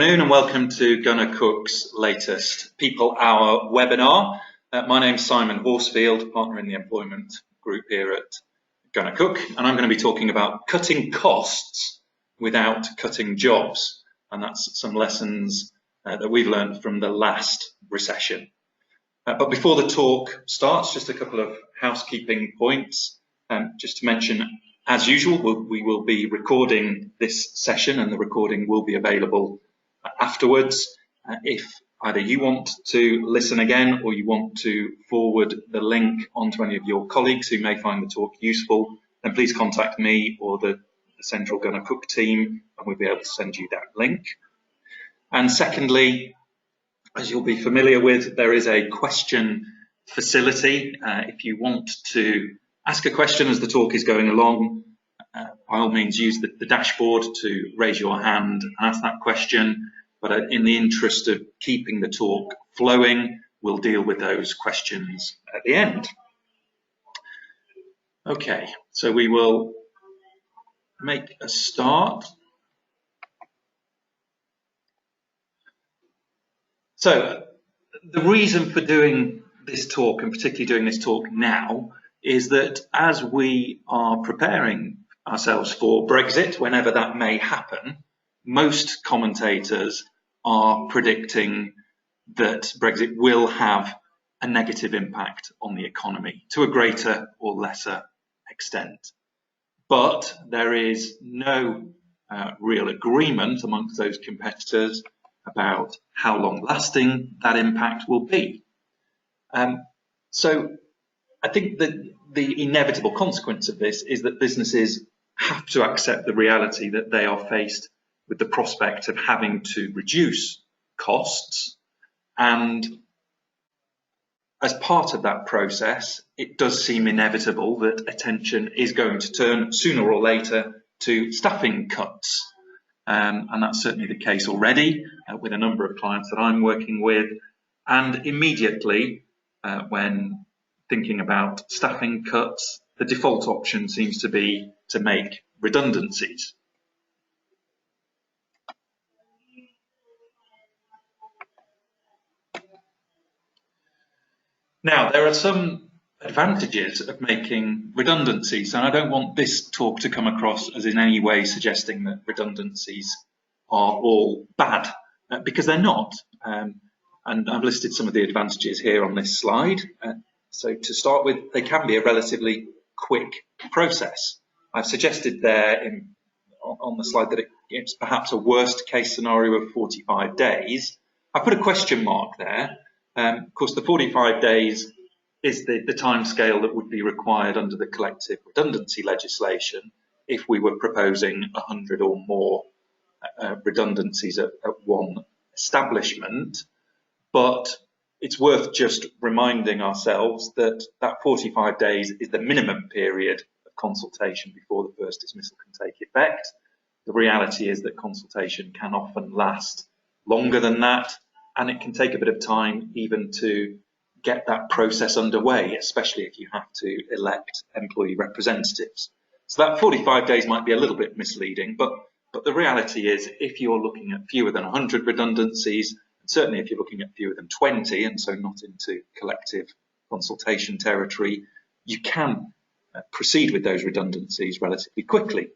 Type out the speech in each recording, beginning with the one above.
And welcome to Gunnar Cook's latest People Hour webinar. My name's Simon Horsfield, partner in the employment group here at Gunnar Cook, and I'm going to be talking about cutting costs without cutting jobs, and that's some lessons that we've learned from the last recession. But before the talk starts, just a couple of housekeeping points. Just to mention, as usual, we will be recording this session, and the recording will be available afterwards. If either you want to listen again or you want to forward the link onto any of your colleagues who may find the talk useful, then please contact me or the Central Gunnar Cook team and we'll be able to send you that link. And secondly, as you'll be familiar with, there is a question facility. If you want to ask a question as the talk is going along, by all means use the dashboard to raise your hand and ask that question. But in the interest of keeping the talk flowing, we'll deal with those questions at the end. Okay, so we will make a start. So the reason for doing this talk, and particularly doing this talk now, is that as we are preparing ourselves for Brexit, whenever that may happen, most commentators are predicting that Brexit will have a negative impact on the economy to a greater or lesser extent. But there is no real agreement amongst those competitors about how long lasting that impact will be. So I think that the inevitable consequence of this is that businesses have to accept the reality that they are faced with the prospect of having to reduce costs, and as part of that process, it does seem inevitable that attention is going to turn sooner or later to staffing cuts, and that's certainly the case already with a number of clients that I'm working with, and immediately when thinking about staffing cuts, the default option seems to be to make redundancies. Now, there are some advantages of making redundancies, and I don't want this talk to come across as in any way suggesting that redundancies are all bad, because they're not. And I've listed some of the advantages here on this slide. So to start with, they can be a relatively quick process. I've suggested there on the slide that it's perhaps a worst case scenario of 45 days. I put a question mark there. Of course, the 45 days is the time scale that would be required under the collective redundancy legislation if we were proposing 100 or more redundancies at one establishment. But it's worth just reminding ourselves that that 45 days is the minimum period of consultation before the first dismissal can take effect. The reality is that consultation can often last longer than that, and it can take a bit of time even to get that process underway, especially if you have to elect employee representatives. So that 45 days might be a little bit misleading, but the reality is if you're looking at fewer than 100 redundancies, certainly if you're looking at fewer than 20, and so not into collective consultation territory, you can proceed with those redundancies relatively quickly.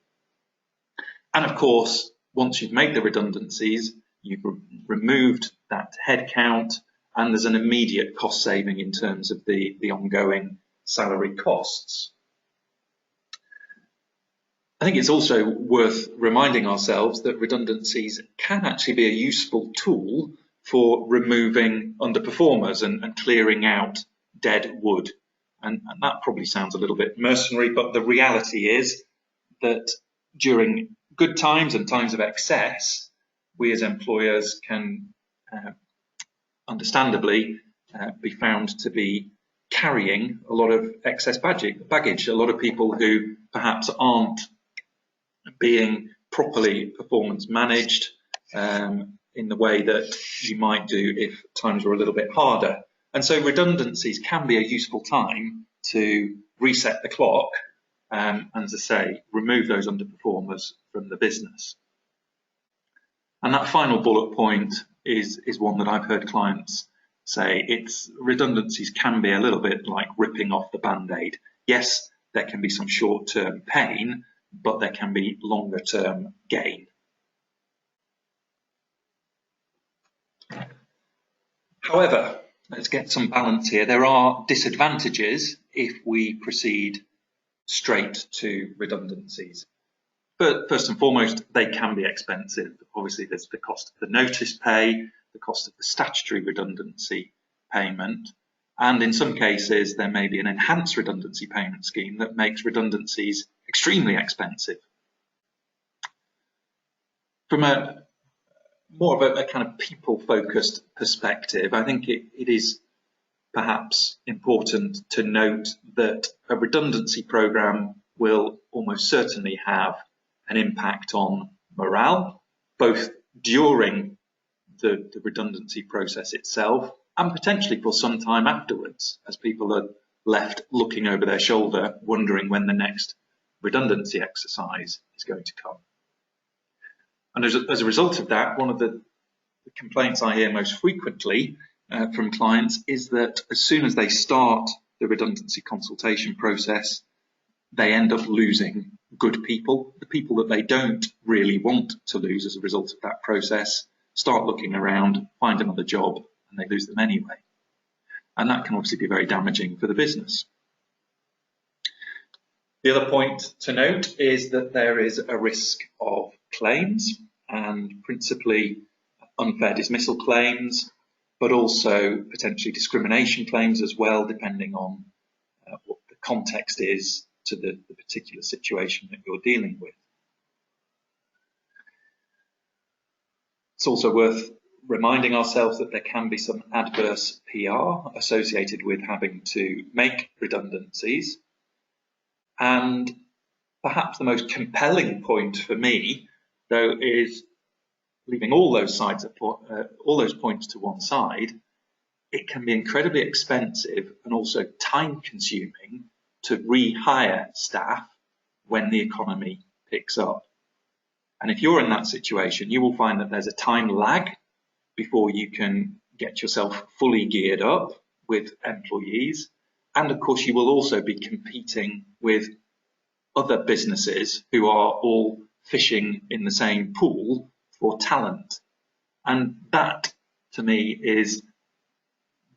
And of course, once you've made the redundancies, you've removed that headcount, and there's an immediate cost saving in terms of the ongoing salary costs. I think it's also worth reminding ourselves that redundancies can actually be a useful tool for removing underperformers and clearing out dead wood. And that probably sounds a little bit mercenary, but the reality is that during good times and times of excess, we as employers can understandably be found to be carrying a lot of excess baggage, a lot of people who perhaps aren't being properly performance managed in the way that you might do if times were a little bit harder. And so redundancies can be a useful time to reset the clock and, as I say, remove those underperformers from the business. And that final bullet point is one that I've heard clients say. Redundancies can be a little bit like ripping off the Band-Aid. Yes, there can be some short-term pain, but there can be longer-term gain. However, let's get some balance here. There are disadvantages if we proceed straight to redundancies. But first and foremost, they can be expensive. Obviously, there's the cost of the notice pay, the cost of the statutory redundancy payment, and in some cases, there may be an enhanced redundancy payment scheme that makes redundancies extremely expensive. From more of a kind of people-focused perspective, I think it is perhaps important to note that a redundancy programme will almost certainly have an impact on morale, both during the redundancy process itself and potentially for some time afterwards, as people are left looking over their shoulder, wondering when the next redundancy exercise is going to come. And as a result of that, one of the complaints I hear most frequently from clients is that as soon as they start the redundancy consultation process, they end up losing good people. The people that they don't really want to lose as a result of that process start looking around, find another job, and they lose them anyway. And that can obviously be very damaging for the business. The other point to note is that there is a risk of claims, and principally unfair dismissal claims, but also potentially discrimination claims as well, depending on what the context is to the particular situation that you're dealing with. It's also worth reminding ourselves that there can be some adverse PR associated with having to make redundancies. And perhaps the most compelling point for me, though, is leaving all those points to one side. It can be incredibly expensive and also time-consuming to rehire staff when the economy picks up. And if you're in that situation, you will find that there's a time lag before you can get yourself fully geared up with employees. And of course, you will also be competing with other businesses who are all fishing in the same pool for talent. And that, to me, is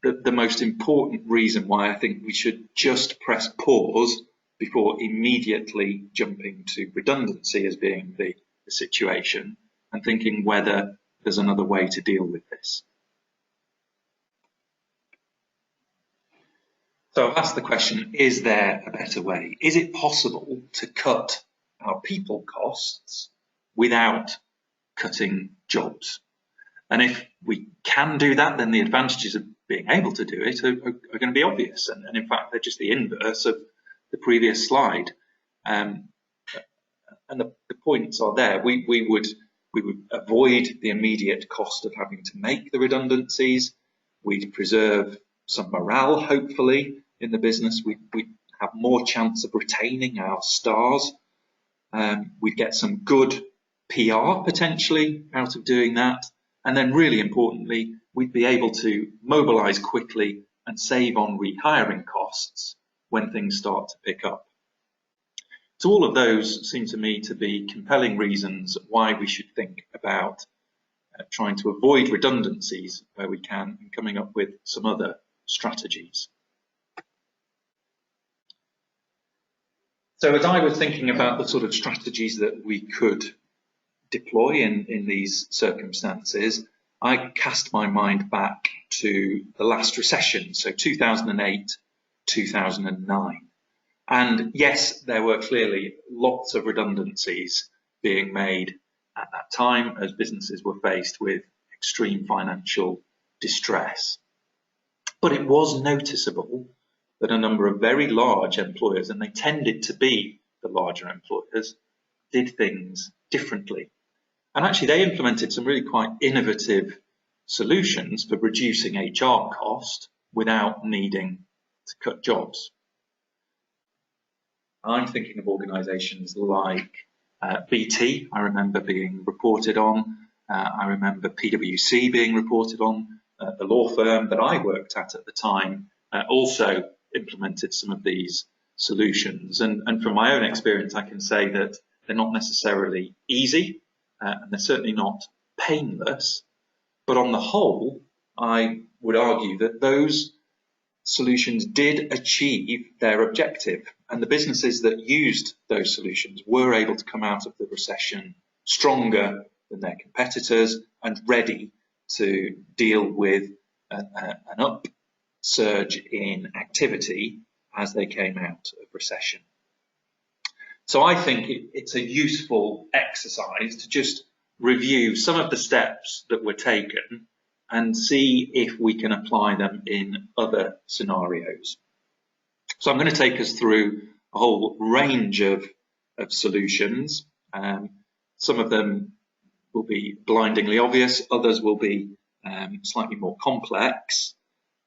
the most important reason why I think we should just press pause before immediately jumping to redundancy as being the situation and thinking whether there's another way to deal with this. So I've asked the question, is there a better way? Is it possible to cut our people costs without cutting jobs? And if we can do that, then the advantages of being able to do it are going to be obvious. And in fact, they're just the inverse of the previous slide. And the points are there. We would avoid the immediate cost of having to make the redundancies. We'd preserve some morale, hopefully, in the business. We'd have more chance of retaining our stars. We'd get some good PR potentially out of doing that. And then really importantly, we'd be able to mobilise quickly and save on rehiring costs when things start to pick up. So all of those seem to me to be compelling reasons why we should think about trying to avoid redundancies where we can and coming up with some other strategies. So as I was thinking about the sort of strategies that we could deploy in these circumstances, I cast my mind back to the last recession, so 2008, 2009. And yes, there were clearly lots of redundancies being made at that time as businesses were faced with extreme financial distress. But it was noticeable that a number of very large employers, and they tended to be the larger employers, did things differently. And actually they implemented some really quite innovative solutions for reducing HR cost without needing to cut jobs. I'm thinking of organisations like BT, I remember being reported on, I remember PwC being reported on. The law firm that I worked at the time also implemented some of these solutions. And from my own experience, I can say that they're not necessarily easy, and they're certainly not painless. But on the whole, I would argue that those solutions did achieve their objective, and the businesses that used those solutions were able to come out of the recession stronger than their competitors and ready to deal with an upsurge in activity as they came out of recession. So I think it's a useful exercise to just review some of the steps that were taken and see if we can apply them in other scenarios. So I'm going to take us through a whole range of solutions. Some of them will be blindingly obvious, others will be slightly more complex,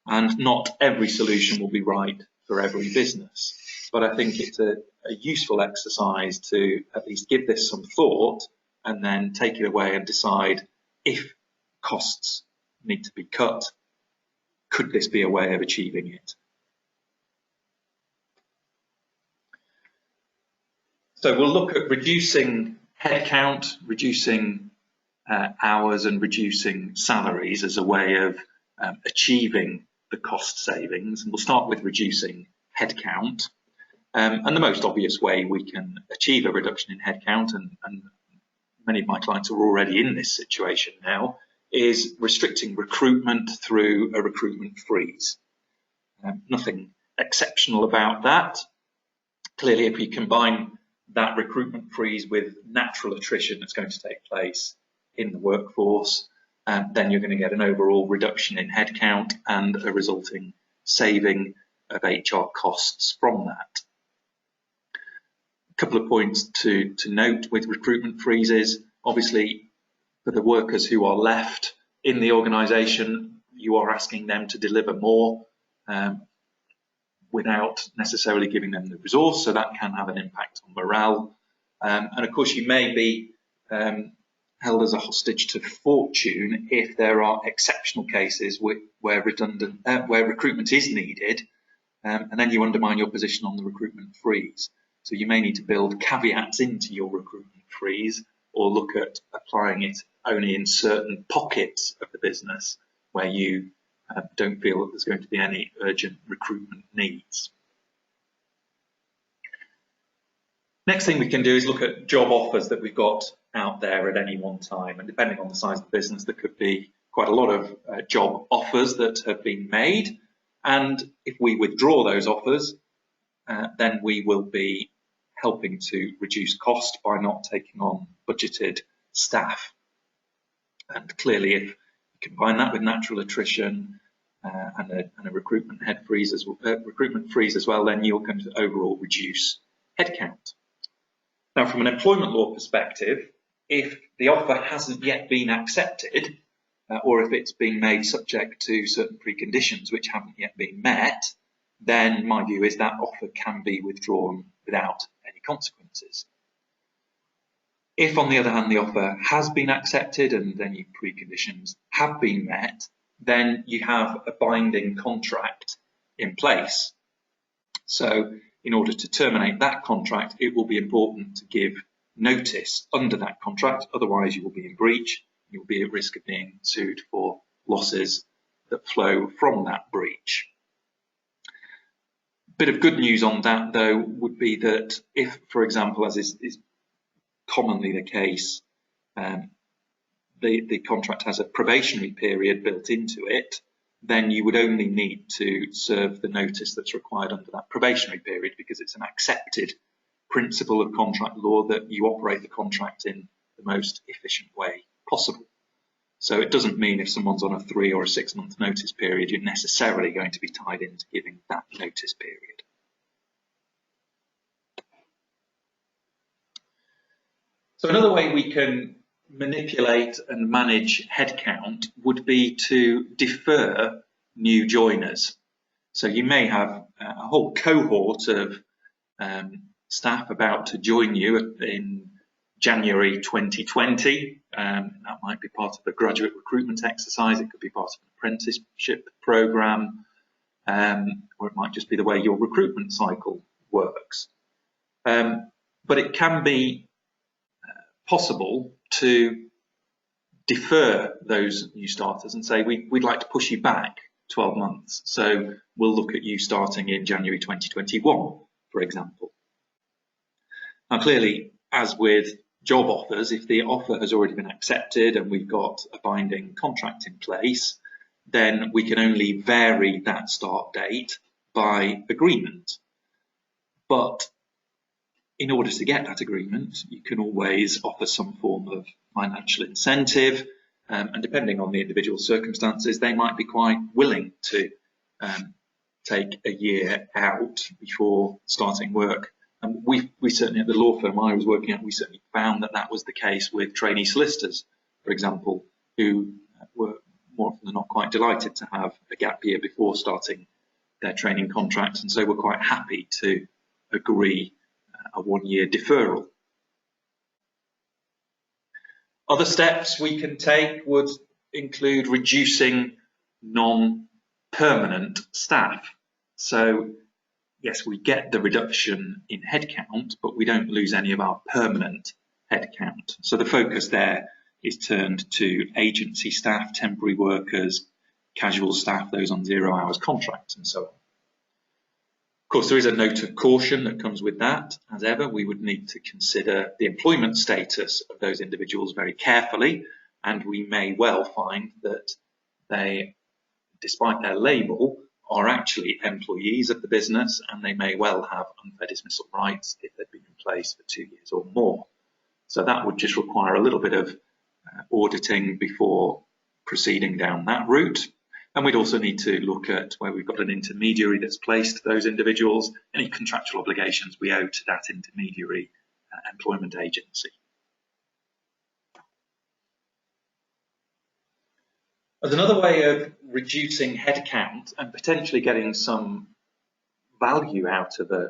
and not every solution will be right for every business. But I think it's a useful exercise to at least give this some thought and then take it away and decide if costs need to be cut. Could this be a way of achieving it? So we'll look at reducing headcount, reducing hours and reducing salaries as a way of achieving the cost savings. And we'll start with reducing headcount. And the most obvious way we can achieve a reduction in headcount, and many of my clients are already in this situation now, is restricting recruitment through a recruitment freeze. Nothing exceptional about that. Clearly, if you combine that recruitment freeze with natural attrition that's going to take place in the workforce, then you're going to get an overall reduction in headcount and a resulting saving of HR costs from that. A couple of points to note with recruitment freezes. Obviously, for the workers who are left in the organisation, you are asking them to deliver more without necessarily giving them the resource, so that can have an impact on morale. And of course, you may be held as a hostage to fortune if there are exceptional cases where recruitment is needed, and then you undermine your position on the recruitment freeze. So you may need to build caveats into your recruitment freeze, or look at applying it only in certain pockets of the business where you don't feel that there's going to be any urgent recruitment needs. Next thing we can do is look at job offers that we've got out there at any one time, and depending on the size of the business, there could be quite a lot of job offers that have been made, and if we withdraw those offers, then we will be helping to reduce cost by not taking on budgeted staff. And clearly, if you combine that with natural attrition and a recruitment freeze as well, then you're going to overall reduce headcount. Now, from an employment law perspective, if the offer hasn't yet been accepted, or if it's been made subject to certain preconditions which haven't yet been met, then my view is that offer can be withdrawn without any consequences. If, on the other hand, the offer has been accepted and any preconditions have been met, then you have a binding contract in place. So in order to terminate that contract, it will be important to give notice under that contract, otherwise you will be in breach. You will be at risk of being sued for losses that flow from that breach. Bit of good news on that, though, would be that if, for example, as is commonly the case, the contract has a probationary period built into it, then you would only need to serve the notice that's required under that probationary period, because it's an accepted principle of contract law that you operate the contract in the most efficient way possible. So it doesn't mean if someone's on a 3 or a 6 month notice period, you're necessarily going to be tied into giving that notice period. So another way we can manipulate and manage headcount would be to defer new joiners. So you may have a whole cohort of staff about to join you in January 2020. That might be part of a graduate recruitment exercise. It could be part of an apprenticeship program, or it might just be the way your recruitment cycle works. But it can be possible to defer those new starters and say, we'd like to push you back 12 months. So we'll look at you starting in January 2021, for example. Now, clearly, as with job offers, if the offer has already been accepted and we've got a binding contract in place, then we can only vary that start date by agreement. But in order to get that agreement, you can always offer some form of financial incentive, and depending on the individual circumstances, they might be quite willing to take a year out before starting work. And we certainly, at the law firm I was working at, we certainly found that that was the case with trainee solicitors, for example, who were more often than not quite delighted to have a gap year before starting their training contracts, and so were quite happy to agree a 1-year deferral. Other steps we can take would include reducing non-permanent staff. So yes, we get the reduction in headcount, but we don't lose any of our permanent headcount. So the focus there is turned to agency staff, temporary workers, casual staff, those on 0 hours contracts, and so on. Of course, there is a note of caution that comes with that. As ever, we would need to consider the employment status of those individuals very carefully, and we may well find that they, despite their label, are actually employees of the business, and they may well have unfair dismissal rights if they've been in place for 2 years or more. So that would just require a little bit of auditing before proceeding down that route. And we'd also need to look at where we've got an intermediary that's placed those individuals, any contractual obligations we owe to that intermediary employment agency. As another way of reducing headcount and potentially getting some value out of an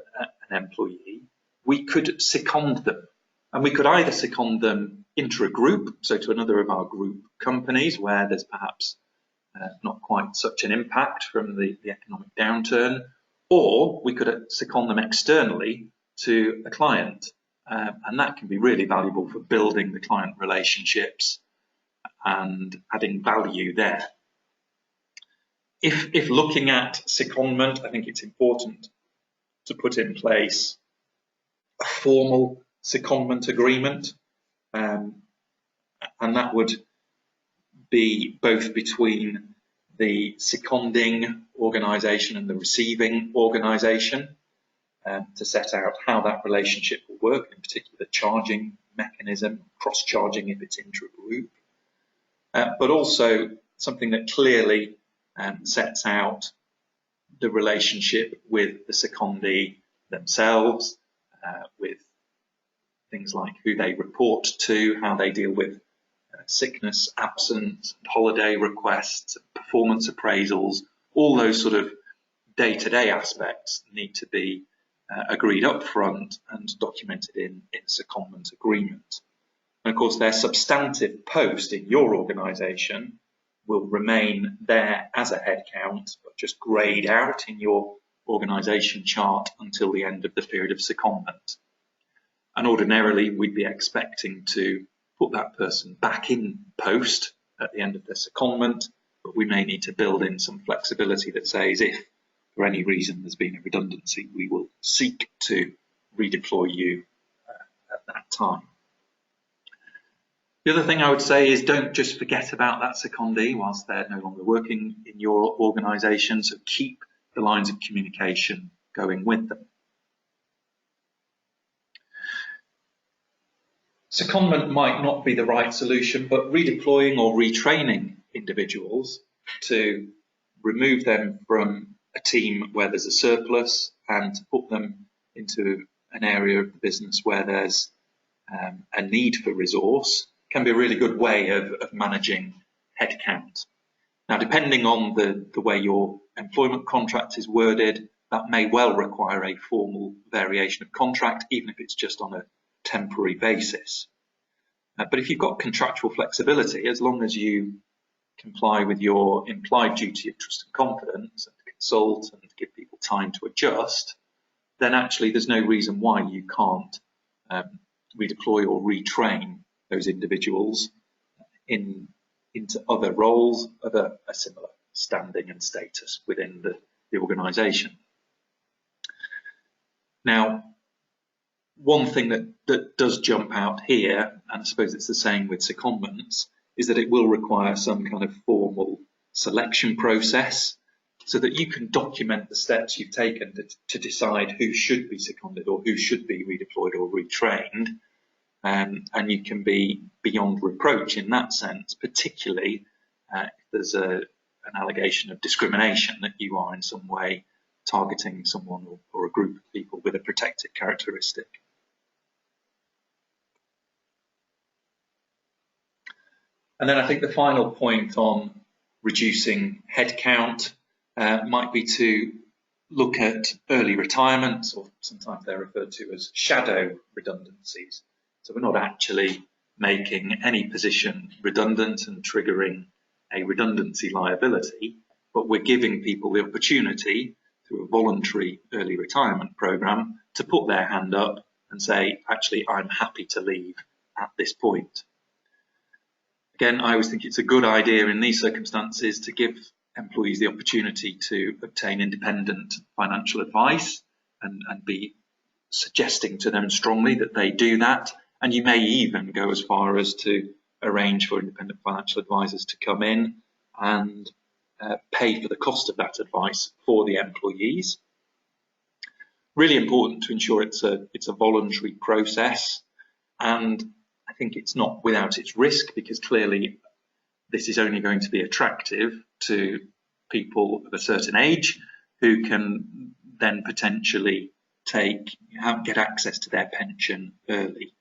employee, we could second them. And we could either second them intra-group, so to another of our group companies where there's perhaps not quite such an impact from the economic downturn, or we could second them externally to a client. And that can be really valuable for building the client relationships and adding value there. If looking at secondment, I think it's important to put in place a formal secondment agreement, and that would be both between the seconding organisation and the receiving organisation, to set out how that relationship will work, in particular the charging mechanism, cross-charging if it's intra-group, but also something that clearly sets out the relationship with the secondee themselves, with things like who they report to, how they deal with sickness, absence, holiday requests, performance appraisals. All those sort of day-to-day aspects need to be agreed up front and documented in a secondment agreement. And of course, their substantive post in your organisation will remain there as a headcount, but just greyed out in your organisation chart until the end of the period of secondment. And ordinarily, we'd be expecting to put that person back in post at the end of their secondment, but we may need to build in some flexibility that says if for any reason there's been a redundancy, we will seek to redeploy you at that time. The other thing I would say is don't just forget about that secondee whilst they're no longer working in your organisation, so keep the lines of communication going with them. Secondment might not be the right solution, but redeploying or retraining individuals to remove them from a team where there's a surplus and to put them into an area of the business where there's a need for resource can be a really good way of managing headcount. Now, depending on the way your employment contract is worded, that may well require a formal variation of contract, even if it's just on a temporary basis. But if you've got contractual flexibility, as long as you comply with your implied duty of trust and confidence and consult and give people time to adjust, then actually there's no reason why you can't redeploy or retrain those individuals into other roles of a similar standing and status within the organisation. Now, one thing that does jump out here, and I suppose it's the same with secondments, is that it will require some kind of formal selection process so that you can document the steps you've taken to decide who should be seconded or who should be redeployed or retrained. And you can be beyond reproach in that sense, particularly if there's an allegation of discrimination, that you are in some way targeting someone or a group of people with a protected characteristic. And then I think the final point on reducing headcount might be to look at early retirements, or sometimes they're referred to as shadow redundancies. So we're not actually making any position redundant and triggering a redundancy liability, but we're giving people the opportunity through a voluntary early retirement program to put their hand up and say, actually, I'm happy to leave at this point. Again, I always think it's a good idea in these circumstances to give employees the opportunity to obtain independent financial advice and be suggesting to them strongly that they do that. And you may even go as far as to arrange for independent financial advisors to come in and pay for the cost of that advice for the employees. Really important to ensure it's a voluntary process, and I think it's not without its risk, because clearly this is only going to be attractive to people of a certain age who can then potentially get access to their pension early.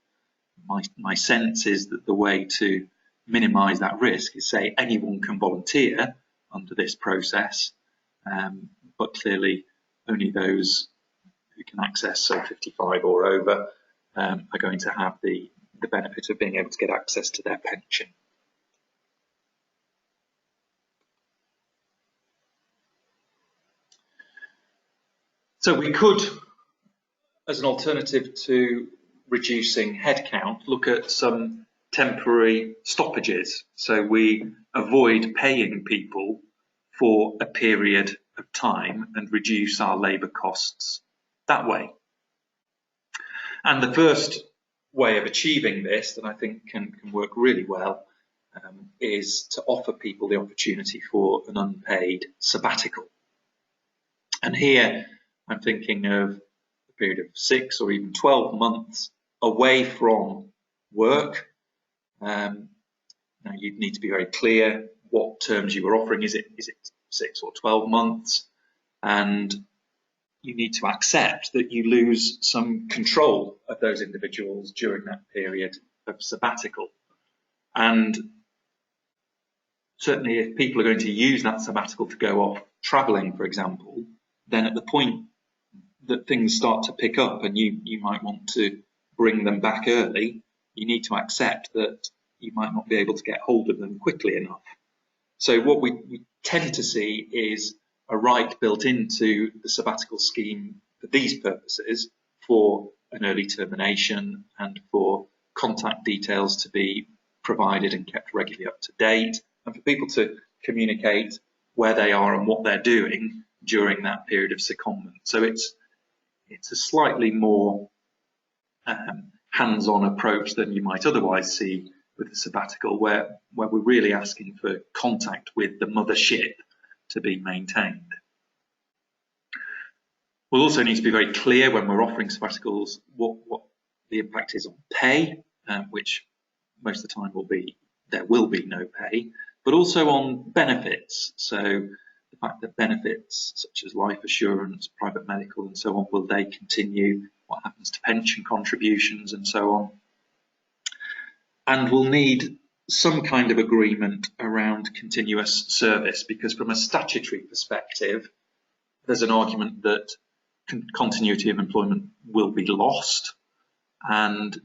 My sense is that the way to minimise that risk is say anyone can volunteer under this process, but clearly only those who can access, so 55 or over, are going to have the benefit of being able to get access to their pension. So we could, as an alternative to reducing headcount, look at some temporary stoppages. So we avoid paying people for a period of time and reduce our labour costs that way. And the first way of achieving this that I think can work really well is to offer people the opportunity for an unpaid sabbatical. And here I'm thinking of a period of 6 or even 12 months away from work. Now you'd need to be very clear what terms you were offering. Is it 6 or 12 months? And you need to accept that you lose some control of those individuals during that period of sabbatical. And certainly if people are going to use that sabbatical to go off travelling, for example, then at the point that things start to pick up and you might want to bring them back early, you need to accept that you might not be able to get hold of them quickly enough. So what we tend to see is a right built into the sabbatical scheme for these purposes, for an early termination and for contact details to be provided and kept regularly up to date, and for people to communicate where they are and what they're doing during that period of secondment. So it's a slightly more hands-on approach than you might otherwise see with the sabbatical, where we're really asking for contact with the mothership to be maintained. We'll also need to be very clear when we're offering sabbaticals what the impact is on pay, which most of the time there will be no pay, but also on benefits. So the fact that benefits such as life assurance, private medical and so on, will they continue? What happens to pension contributions and so on? And we'll need some kind of agreement around continuous service, because from a statutory perspective, there's an argument that continuity of employment will be lost, and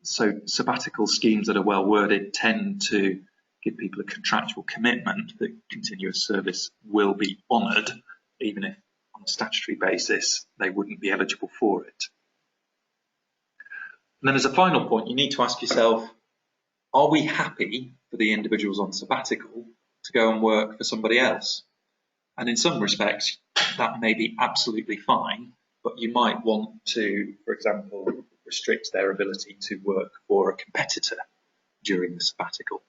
So sabbatical schemes that are well worded tend to give people a contractual commitment that continuous service will be honoured, even if on a statutory basis they wouldn't be eligible for it. And then as a final point, you need to ask yourself, are we happy for the individuals on sabbatical to go and work for somebody else? And in some respects, that may be absolutely fine, but you might want to, for example, restrict their ability to work for a competitor during the sabbatical.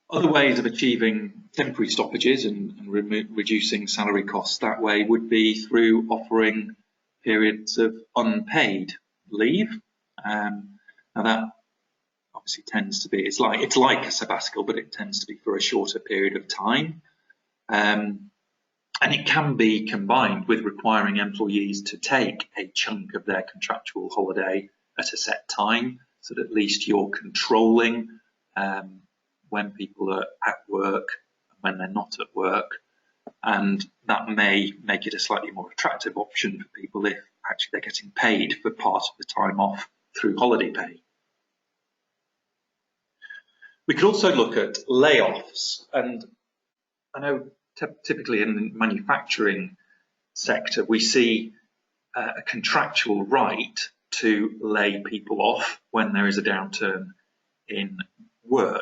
Other ways of achieving temporary stoppages and reducing salary costs that way would be through offering periods of unpaid leave. Now that obviously tends to be, it's like a sabbatical, but it tends to be for a shorter period of time. And it can be combined with requiring employees to take a chunk of their contractual holiday at a set time, so that at least you're controlling when people are at work and when they're not at work. And that may make it a slightly more attractive option for people if actually they're getting paid for part of the time off through holiday pay. We could also look at layoffs, and I know typically in the manufacturing sector we see a contractual right to lay people off when there is a downturn in work.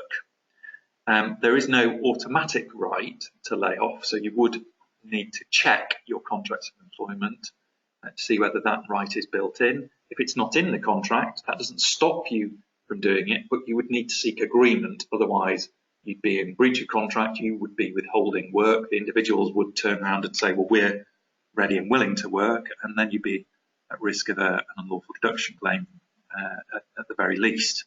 There is no automatic right to lay off, so you would need to check your contracts of employment to see whether that right is built in. If it's not in the contract, that doesn't stop you from doing it, but you would need to seek agreement. Otherwise, you'd be in breach of contract, you would be withholding work. The individuals would turn around and say, well, we're ready and willing to work, and then you'd be at risk of an unlawful deduction claim at the very least.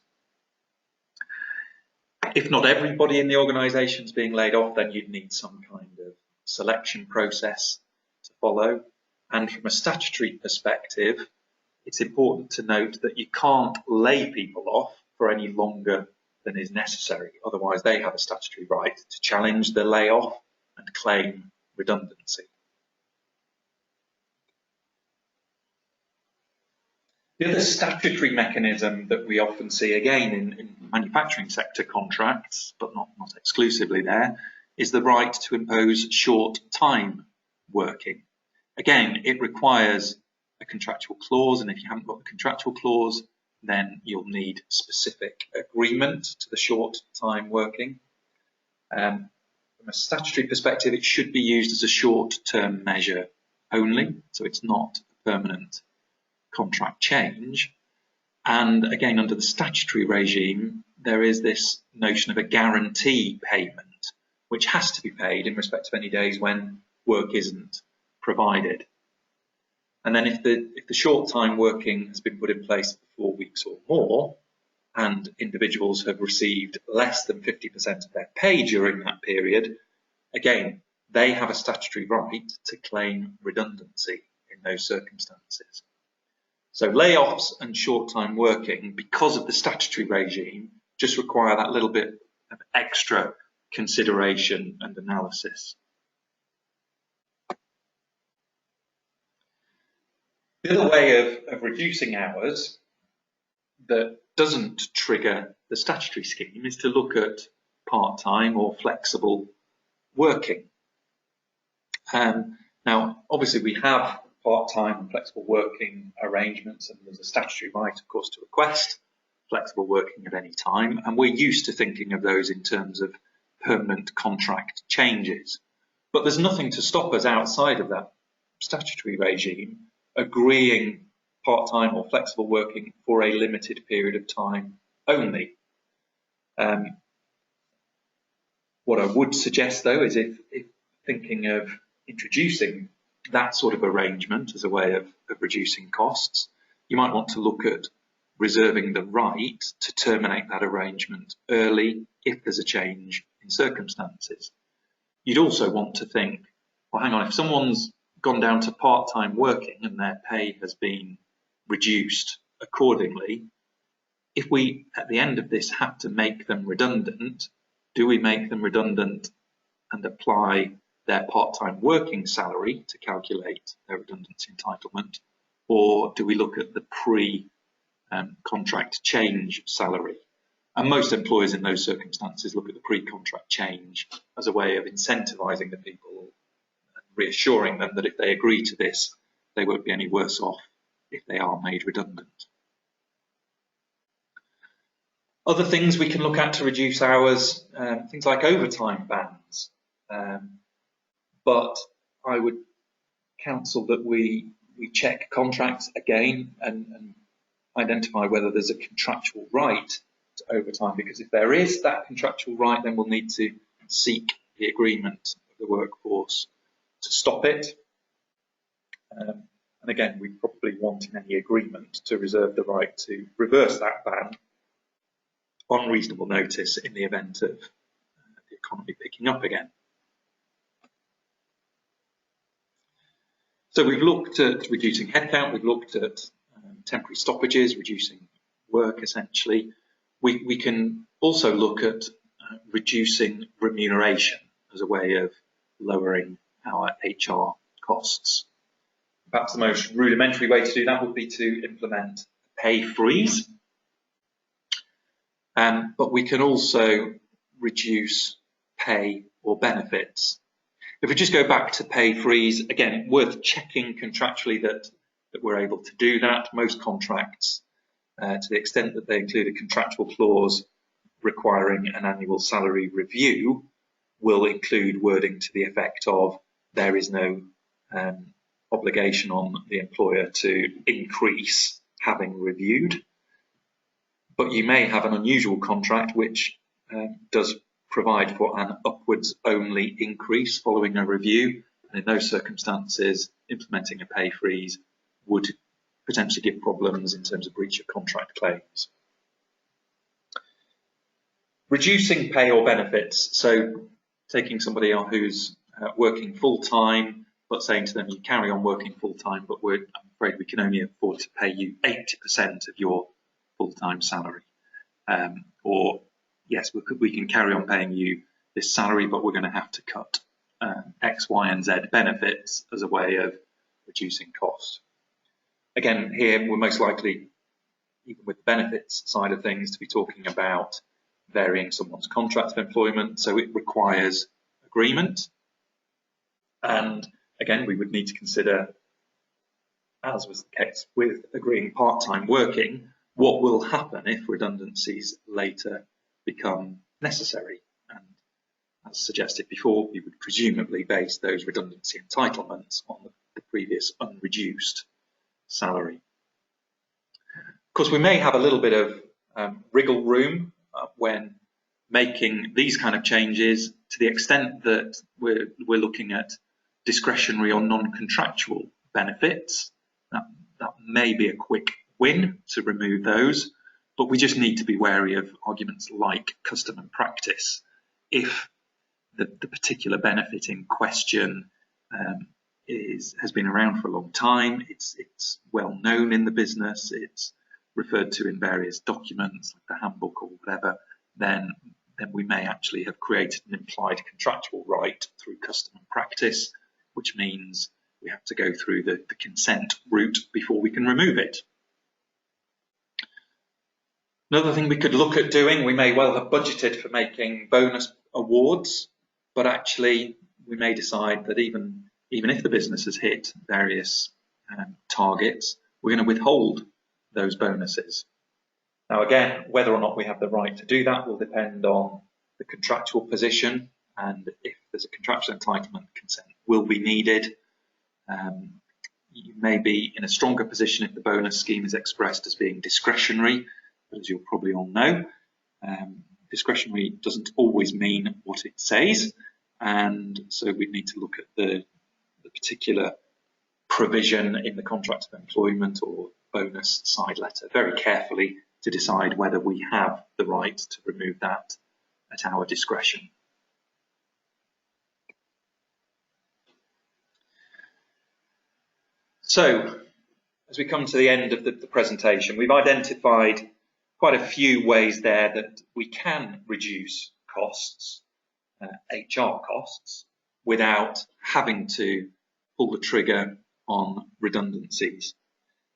If not everybody in the organisation is being laid off, then you'd need some kind of selection process to follow. And from a statutory perspective, it's important to note that you can't lay people off for any longer than is necessary. Otherwise, they have a statutory right to challenge the layoff and claim redundancy. The other statutory mechanism that we often see, again, in manufacturing sector contracts, but not exclusively there, is the right to impose short time working. Again, it requires a contractual clause, and if you haven't got the contractual clause, then you'll need specific agreement to the short time working. From a statutory perspective, it should be used as a short-term measure only, so it's not a permanent contract change. And again, under the statutory regime, there is this notion of a guarantee payment, which has to be paid in respect of any days when work isn't provided. And then if the short time working has been put in place for 4 weeks or more, and individuals have received less than 50% of their pay during that period, again, they have a statutory right to claim redundancy in those circumstances. So layoffs and short time working, because of the statutory regime, just require that little bit of extra consideration and analysis. The other way of reducing hours that doesn't trigger the statutory scheme is to look at part-time or flexible working. Now, obviously, we have part-time and flexible working arrangements, and there's a statutory right, of course, to request flexible working at any time, and we're used to thinking of those in terms of permanent contract changes. But there's nothing to stop us outside of that statutory regime agreeing part-time or flexible working for a limited period of time only. What I would suggest, though, is if thinking of introducing that sort of arrangement as a way of reducing costs, you might want to look at reserving the right to terminate that arrangement early if there's a change in circumstances. You'd also want to think, well, hang on, if someone's gone down to part-time working and their pay has been reduced accordingly, if we, at the end of this, have to make them redundant, do we make them redundant and apply their part-time working salary to calculate their redundancy entitlement, or do we look at the pre-contract change salary? And most employers in those circumstances look at the pre-contract change as a way of incentivising the people, reassuring them that if they agree to this, they won't be any worse off if they are made redundant. Other things we can look at to reduce hours, things like overtime bans. But I would counsel that we check contracts again and identify whether there's a contractual right to overtime, because if there is that contractual right, then we'll need to seek the agreement of the workforce to stop it. And again, we probably want in any agreement to reserve the right to reverse that ban on reasonable notice in the event of the economy picking up again. So we've looked at reducing headcount, we've looked at temporary stoppages, reducing work essentially. We can also look at reducing remuneration as a way of lowering our HR costs. Perhaps the most rudimentary way to do that would be to implement a pay freeze. But we can also reduce pay or benefits. If we just go back to pay freeze, again, worth checking contractually that we're able to do that. Most contracts, to the extent that they include a contractual clause requiring an annual salary review, will include wording to the effect of there is no obligation on the employer to increase having reviewed. But you may have an unusual contract which does provide for an upwards only increase following a review, and in those circumstances implementing a pay freeze would potentially give problems in terms of breach of contract claims. Reducing pay or benefits, so taking somebody on who's working full-time but saying to them you carry on working full-time, but I'm afraid we can only afford to pay you 80% of your full-time salary, or yes, we can carry on paying you this salary, but we're going to have to cut X, Y, and Z benefits as a way of reducing cost. Again, here we're most likely, even with the benefits side of things, to be talking about varying someone's contract of employment, so it requires agreement. And again, we would need to consider, as was the case with agreeing part-time working, what will happen if redundancies later become necessary. And as suggested before, we would presumably base those redundancy entitlements on the previous unreduced salary. Of course, we may have a little bit of wriggle room when making these kind of changes, to the extent that we're looking at discretionary or non-contractual benefits. That may be a quick win to remove those, but we just need to be wary of arguments like custom and practice. If the particular benefit in question has been around for a long time, it's well known in the business, it's referred to in various documents like the handbook or whatever, then we may actually have created an implied contractual right through custom and practice, which means we have to go through the consent route before we can remove it. Another thing we could look at doing, we may well have budgeted for making bonus awards, but actually we may decide that even if the business has hit various targets, we're going to withhold those bonuses. Now again, whether or not we have the right to do that will depend on the contractual position, and if there's a contractual entitlement, consent will be needed. You may be in a stronger position if the bonus scheme is expressed as being discretionary, but as you'll probably all know, discretionary doesn't always mean what it says, and so we need to look at the particular provision in the contract of employment or bonus side letter very carefully to decide whether we have the right to remove that at our discretion. So, as we come to the end of the presentation, we've identified quite a few ways there that we can reduce costs, HR costs, without having to pull the trigger on redundancies.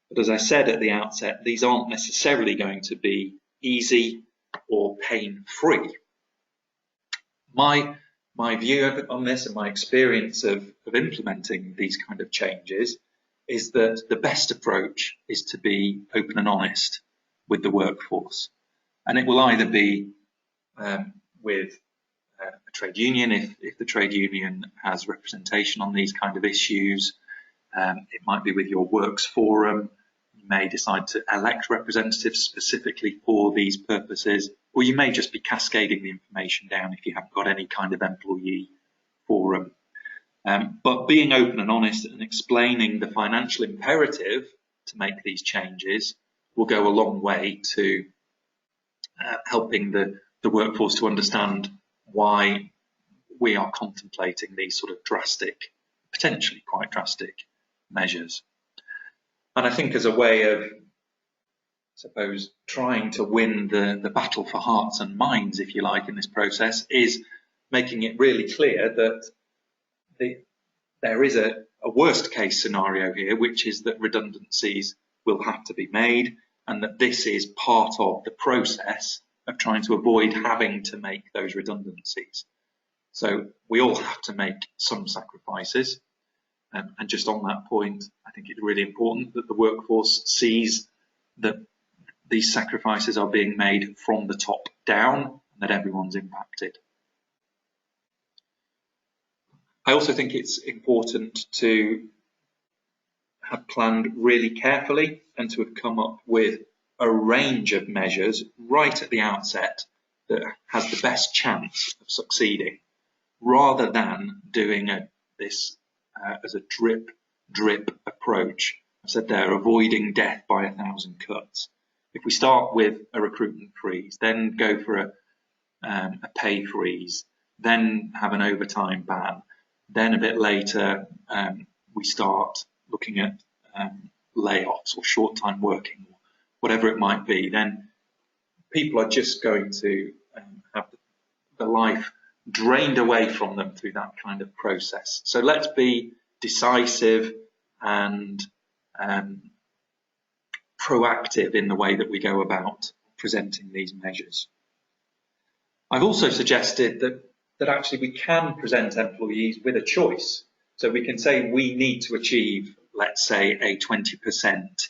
But as I said at the outset, these aren't necessarily going to be easy or pain-free. My view on this and my experience of implementing these kind of changes is that the best approach is to be open and honest with the workforce. And it will either be with a trade union, if the trade union has representation on these kind of issues. It might be with your works forum. You may decide to elect representatives specifically for these purposes, or you may just be cascading the information down if you haven't got any kind of employee forum. But being open and honest and explaining the financial imperative to make these changes will go a long way to helping the workforce to understand why we are contemplating these sort of drastic, potentially quite drastic measures. And I think as a way of, I suppose, trying to win the battle for hearts and minds, if you like, in this process, is making it really clear that there is a worst case scenario here, which is that redundancies will have to be made, and that this is part of the process of trying to avoid having to make those redundancies. So we all have to make some sacrifices. And just on that point, I think it's really important that the workforce sees that these sacrifices are being made from the top down and that everyone's impacted. I also think it's important to have planned really carefully and to have come up with a range of measures right at the outset that has the best chance of succeeding, rather than doing this as a drip approach. I said there, avoiding death by 1,000 cuts. If we start with a recruitment freeze, then go for a pay freeze, then have an overtime ban, then a bit later we start looking at layoffs or short-time working, or whatever it might be, then people are just going to have the life drained away from them through that kind of process. So let's be decisive and proactive in the way that we go about presenting these measures. I've also suggested that actually we can present employees with a choice. So we can say we need to achieve, let's say, a 20%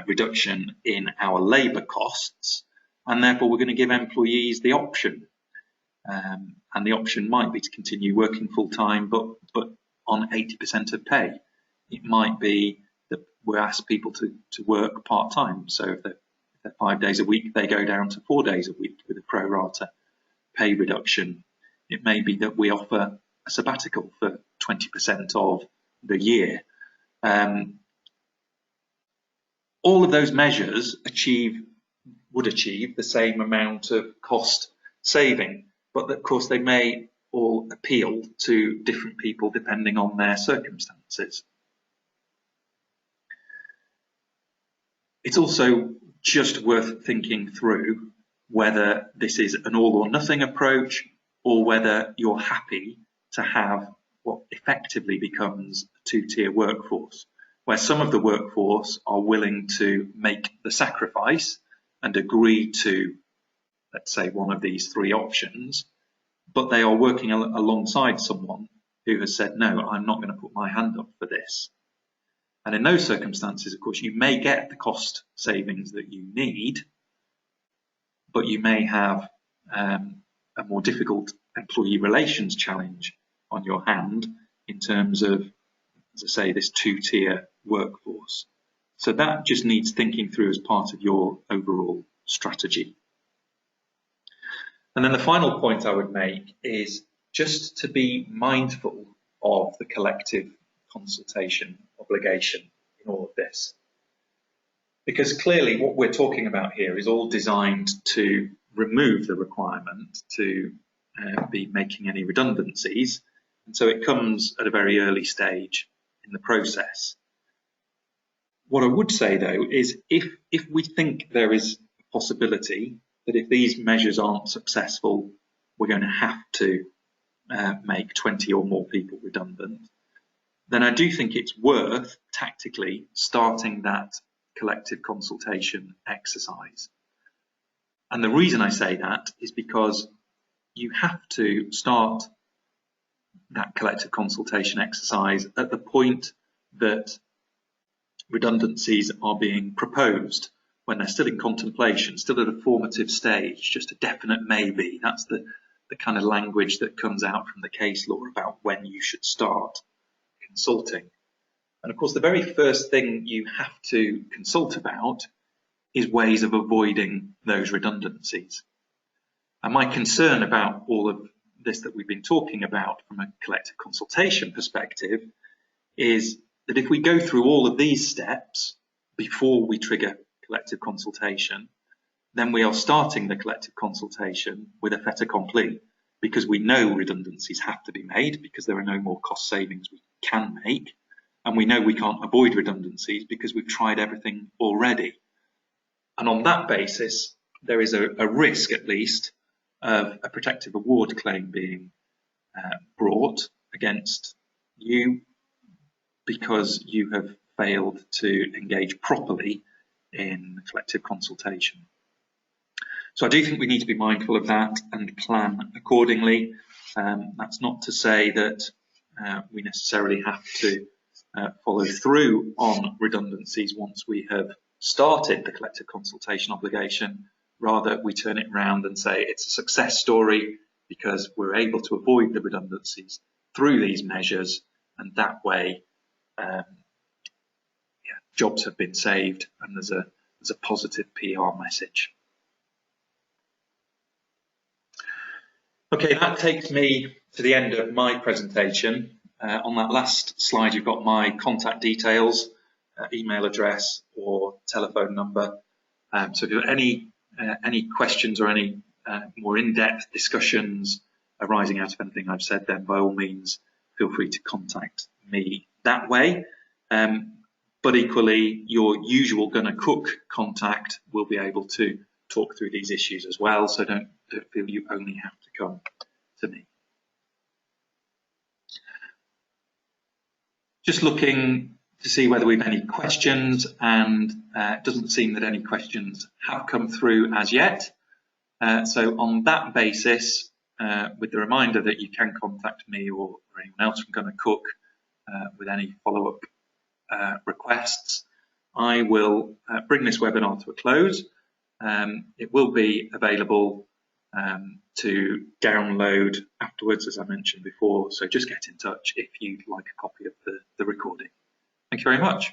reduction in our labour costs, and therefore we're going to give employees the option. And the option might be to continue working full time, but on 80% of pay. It might be that we ask people to work part time. So if they're 5 days a week, they go down to 4 days a week with a pro rata pay reduction. It may be that we offer a sabbatical for 20% of the year. All of those measures would achieve the same amount of cost saving, but of course they may all appeal to different people depending on their circumstances. It's also just worth thinking through whether this is an all or nothing approach, or whether you're happy to have what effectively becomes a two-tier workforce, where some of the workforce are willing to make the sacrifice and agree to, let's say, one of these three options, but they are working alongside someone who has said, no, I'm not going to put my hand up for this. And in those circumstances, of course, you may get the cost savings that you need, but you may have a more difficult employee relations challenge on your hand in terms of, as I say, this two-tier workforce. So that just needs thinking through as part of your overall strategy. And then the final point I would make is just to be mindful of the collective consultation obligation in all of this. Because clearly what we're talking about here is all designed to remove the requirement to be making any redundancies. And so it comes at a very early stage in the process. What I would say, though, is if we think there is a possibility that if these measures aren't successful, we're going to have to make 20 or more people redundant, then I do think it's worth tactically starting that collective consultation exercise. And the reason I say that is because you have to start that collective consultation exercise at the point that redundancies are being proposed, when they're still in contemplation, still at a formative stage, just a definite maybe. That's the kind of language that comes out from the case law about when you should start consulting. And of course, the very first thing you have to consult about is ways of avoiding those redundancies. And my concern about all of this that we've been talking about from a collective consultation perspective is that if we go through all of these steps before we trigger collective consultation, then we are starting the collective consultation with a fait accompli, because we know redundancies have to be made because there are no more cost savings we can make, and we know we can't avoid redundancies because we've tried everything already. And on that basis, there is a risk, at least, of a protective award claim being brought against you because you have failed to engage properly in collective consultation. So I do think we need to be mindful of that and plan accordingly. That's not to say that we necessarily have to follow through on redundancies once we have started the collective consultation obligation. Rather, we turn it around and say it's a success story because we're able to avoid the redundancies through these measures, and that way jobs have been saved and there's a positive PR message. Okay, that takes me to the end of my presentation. On that last slide, you've got my contact details, email address or telephone number. So if you have any questions or any more in-depth discussions arising out of anything I've said, then by all means, feel free to contact me that way. But equally, your usual Gonna Cook contact will be able to talk through these issues as well, so don't feel you only have to come to me. Just looking to see whether we've any questions, and it doesn't seem that any questions have come through as yet. So on that basis, with the reminder that you can contact me or anyone else from Gonna Cook with any follow-up requests, I will bring this webinar to a close. It will be available to download afterwards, as I mentioned before, so just get in touch if you'd like a copy of the recording. Thank you very much.